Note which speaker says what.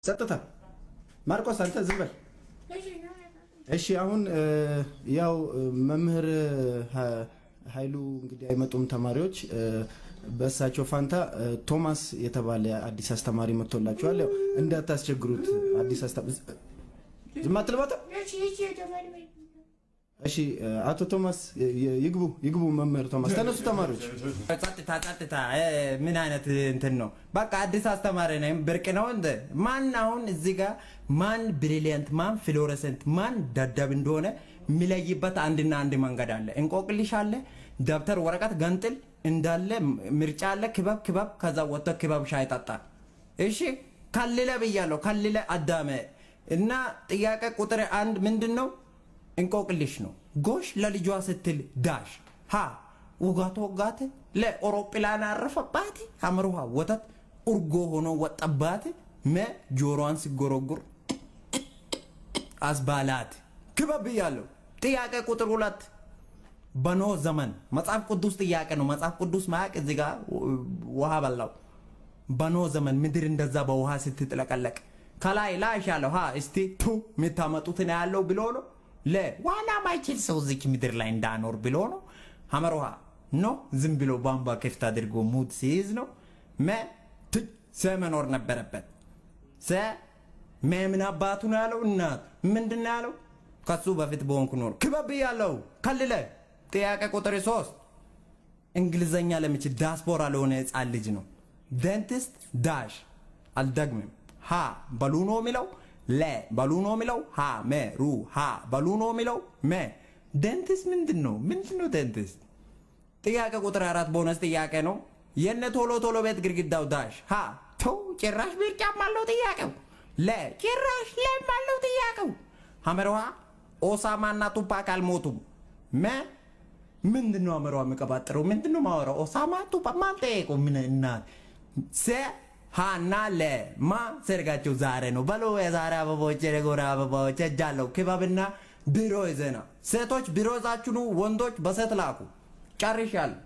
Speaker 1: ጸጥታ ማርቆስ አንተ ዝም በል እሺ አሁን ያው መምህር ኃይሉ እንግዲህ አይመጡም ተማሪዎች በእሳቸው ፋንታ ቶማስ የተባለ አዲስ አስተማሪ መጥቶላችኋል ያው እንዳታስቸግሩት አዲስ አስተማሪ ዝም አትልባታ እሺ አቶ ቶማስ ይግቡ መምህር ቶማስ ተነሱ ተማሪዎች
Speaker 2: ጸጥታ ምን አይነት እንትን ነው በቃ አዲስ አስተማሪ ነኝ ብርቅ ነው እንደ ማን አሁን እዚህ ጋር ማን ብሪሊያንት ማን ፍሎረሰንት ማን ደደብ እንደሆነ ሚለይበት አንድና አንድ መንገድ አለ እንቆቅልሽ አለ ደብተር ወረቀት ገንጥል እንዳለ ምርጫ አለ ክበብ ከዛ ወጥቶ ክበብ ሻይ ጠጣ እሺ ከልለ ብያለሁ ከልለ አዳመ እና ጥያቄ ቁጥር 1 ምንድነው እንቆቅልሽ ነው ጎሽ ለልጇ ስትል ዳሽ ሃ ወጋት ለአውሮፕላን አረፈባት አምሮሃ ወተት ኡርጎ ሆኖ ወጣባት መ ጆሮዋን ሲጎረጉር አስባላት ክበብ ያለው ጥያቄ ቁጥር 2 በኖ ዘመን መጽሐፍ ቅዱስ ጥያቄ ነው መጽሐፍ ቅዱስ ማቅ እዚህ ጋር ውሃ በላው በኖ ዘመን ምድር እንደዛ በውሃ ስትጥለቀለቅ ከላይ ላሻለው ሃ እስቲ ቱ ምታመጡት ነው ያለው ብሎ ነው ለዋና ማይችል ሰው ዝክ ምድር ላይ እንዳኖር ብሎ ነው ሐመሮሃ ኖ ዝም ብሎ ባምባ ከፍታ አድርጎ ሙድ ሲይዝ ነው ሰመኖር ነበረበት ምን አባቱ ነው ያለው እና ምንድነው ያለው ከሱ በፊት በሆንኩ ኖር ክበብ ያለው ከልለ ጥያቄ ቁጥር 3 እንግሊዘኛ ለምችል ዳስፖራ ለሆነ ህፃን ልጅ ነው ደንቲስት ዳሽ አልደግምም ሃ በሉኖ ሚለው ለ በሉኖ ሚለው ሃ መ ሩ ሃ በሉኖ ሚለው መ ደንቲስት ምንድነው ደንቲስት ጥያቄ ቁጥር 4 ቦነስ ጥያቄ ነው የነ ቶሎ ቤት ግርግዳው ዳሽ ሃ ተው ጭራሽ ቢርጫም አለው ጥያቄው ለ ጭራሽ ለማለው ጥያቄው ሐመሮሃ ኦሳማና ቱፓክ አልሞቱም መ ምንድነው አመራው መቀባጥረው ምንድነው ማወራው ኦሳማ ቱፓክ ማንጠይቁ ምን እና ሰ ሃና ለማ ሰርጋቸው ዛሬ ነው በሎ የዛሬ አበቦች የጎራ አበቦች እጃለው ክበብና ቢሮ ይዘና ሴቶች ቢሮዛችሁ ወንዶች በሰት ላኩ ጨርሻለሁ